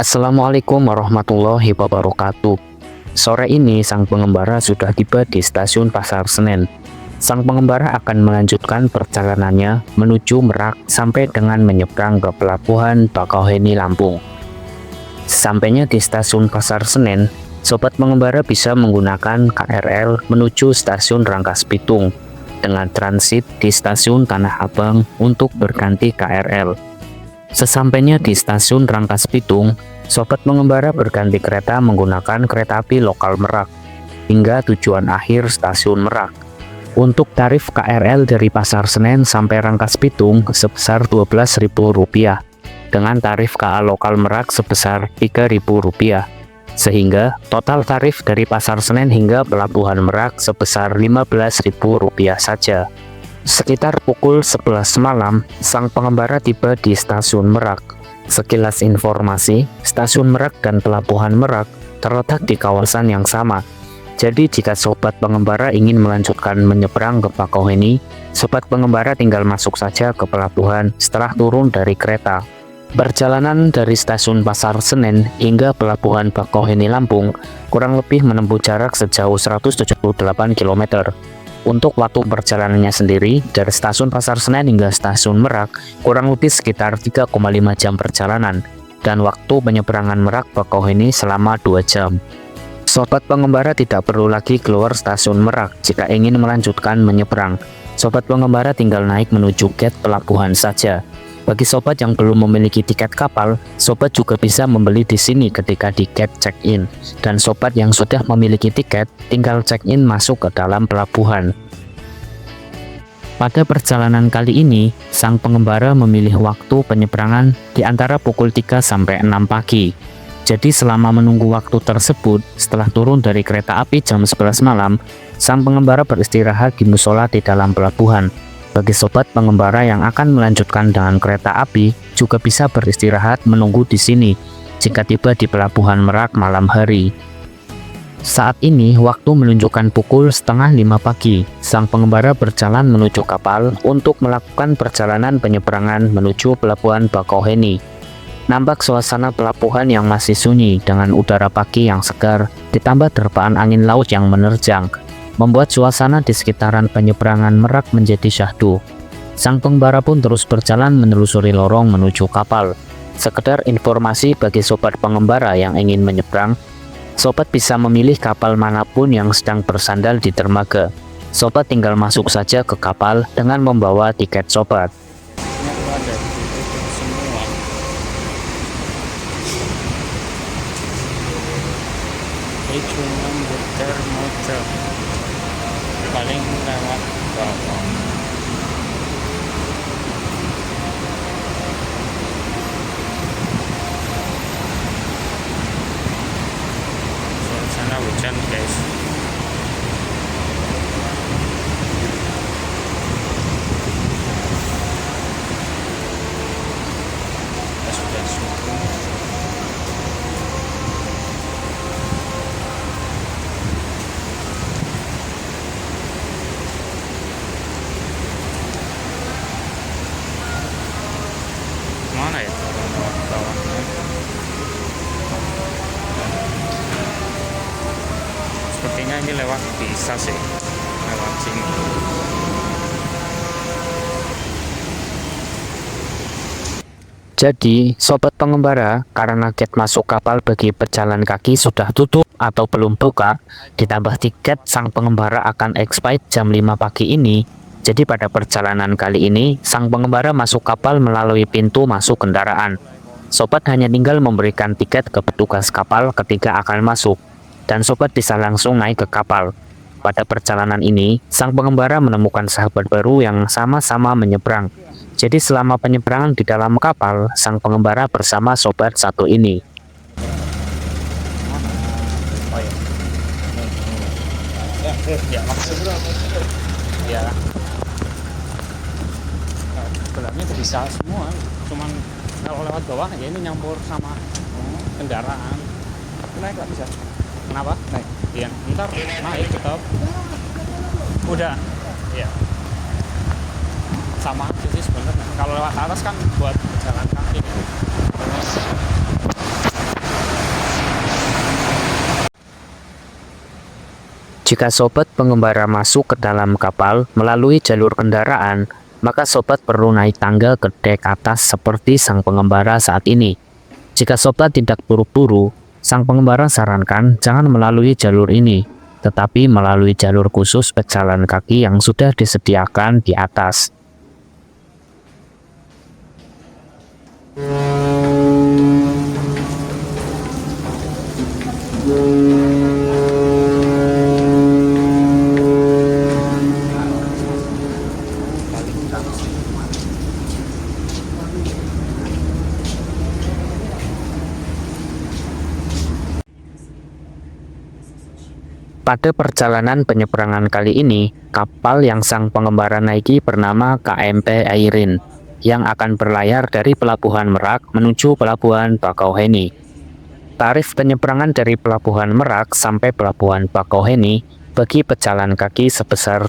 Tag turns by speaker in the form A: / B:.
A: Assalamualaikum warahmatullahi wabarakatuh. Sore ini sang pengembara sudah tiba di stasiun Pasar Senen. Sang pengembara akan melanjutkan perjalanannya menuju Merak sampai dengan menyeberang ke pelabuhan Bakauheni, Lampung. Sesampainya di stasiun Pasar Senen, sobat pengembara bisa menggunakan KRL menuju stasiun Rangkas Bitung dengan transit di stasiun Tanah Abang untuk berganti KRL. Sesampainya di stasiun Rangkas Bitung, sobat pengembara berganti kereta menggunakan kereta api lokal Merak hingga tujuan akhir stasiun Merak. Untuk tarif KRL dari Pasar Senen sampai Rangkas Bitung sebesar Rp12.000 dengan tarif KA lokal Merak sebesar Rp3.000, sehingga total tarif dari Pasar Senen hingga Pelabuhan Merak sebesar Rp15.000 saja. Sekitar pukul 11 malam, sang pengembara tiba di stasiun Merak. Sekilas informasi, stasiun Merak dan Pelabuhan Merak terletak di kawasan yang sama. Jadi jika sobat pengembara ingin melanjutkan menyeberang ke Bakauheni, sobat pengembara tinggal masuk saja ke pelabuhan setelah turun dari kereta. Perjalanan dari stasiun Pasar Senen hingga Pelabuhan Bakauheni, Lampung kurang lebih menempuh jarak sejauh 178 km. Untuk waktu perjalanannya sendiri, dari stasiun Pasar Senen hingga stasiun Merak kurang lebih sekitar 3,5 jam perjalanan, dan waktu penyeberangan Merak Bakauheni selama 2 jam. Sobat pengembara tidak perlu lagi keluar stasiun Merak jika ingin melanjutkan menyeberang. Sobat pengembara tinggal naik menuju gate pelabuhan saja. Bagi sobat yang belum memiliki tiket kapal, sobat juga bisa membeli di sini ketika di gate check-in. Dan sobat yang sudah memiliki tiket, tinggal check-in masuk ke dalam pelabuhan. Pada perjalanan kali ini, sang pengembara memilih waktu penyeberangan di antara pukul 3 sampai 6 pagi. Jadi selama menunggu waktu tersebut, setelah turun dari kereta api jam 11 malam, sang pengembara beristirahat di musola di dalam pelabuhan. Bagi sobat pengembara yang akan melanjutkan dengan kereta api, juga bisa beristirahat menunggu di sini jika tiba di Pelabuhan Merak malam hari. Saat ini waktu menunjukkan pukul 4:30 pagi. Sang pengembara berjalan menuju kapal untuk melakukan perjalanan penyeberangan menuju Pelabuhan Bakauheni. Nampak suasana pelabuhan yang masih sunyi dengan udara pagi yang segar, ditambah terpaan angin laut yang menerjang, membuat suasana di sekitaran penyeberangan Merak menjadi syahdu. Sang pengembara pun terus berjalan menelusuri lorong menuju kapal. Sekedar informasi bagi sobat pengembara yang ingin menyeberang, sobat bisa memilih kapal manapun yang sedang bersandar di dermaga. Sobat tinggal masuk saja ke kapal dengan membawa tiket sobat.
B: Cuma muter-muter paling lewat bawah. Suasana hujan guys. Sudah subuh. Mana ya bawahnya? Sepertinya ini lewat bisa sih, lewat sini.
A: Jadi, sobat pengembara, karena gate masuk kapal bagi pejalan kaki sudah tutup atau belum buka, ditambah tiket sang pengembara akan expired jam 5 pagi ini. Jadi pada perjalanan kali ini, sang pengembara masuk kapal melalui pintu masuk kendaraan. Sobat hanya tinggal memberikan tiket ke petugas kapal ketika akan masuk, dan sobat bisa langsung naik ke kapal. Pada perjalanan ini, sang pengembara menemukan sahabat baru yang sama-sama menyeberang. Jadi selama penyeberangan di dalam kapal, sang pengembara bersama sobat satu ini.
B: Oh ya. Ya maksudnya ya. Sebenarnya bisa semua, cuman kalau lewat bawah ya ini nyampur sama kendaraan. Naik nggak bisa? Kenapa? Naik. Iya, ntar naik tetap. Udah. Iya. Sama aja sih sebenarnya. Kalau lewat atas kan buat jalan kaki.
A: Jika sobat pengembara masuk ke dalam kapal melalui jalur kendaraan, maka sobat perlu naik tangga ke dek atas seperti sang pengembara saat ini. Jika sobat tidak buru-buru, sang pengembara sarankan jangan melalui jalur ini, tetapi melalui jalur khusus pejalan kaki yang sudah disediakan di atas. Pada perjalanan penyeberangan kali ini, kapal yang sang pengembara naiki bernama KMP Airin, yang akan berlayar dari Pelabuhan Merak menuju Pelabuhan Bakauheni. Tarif penyeberangan dari Pelabuhan Merak sampai Pelabuhan Bakauheni bagi pejalan kaki sebesar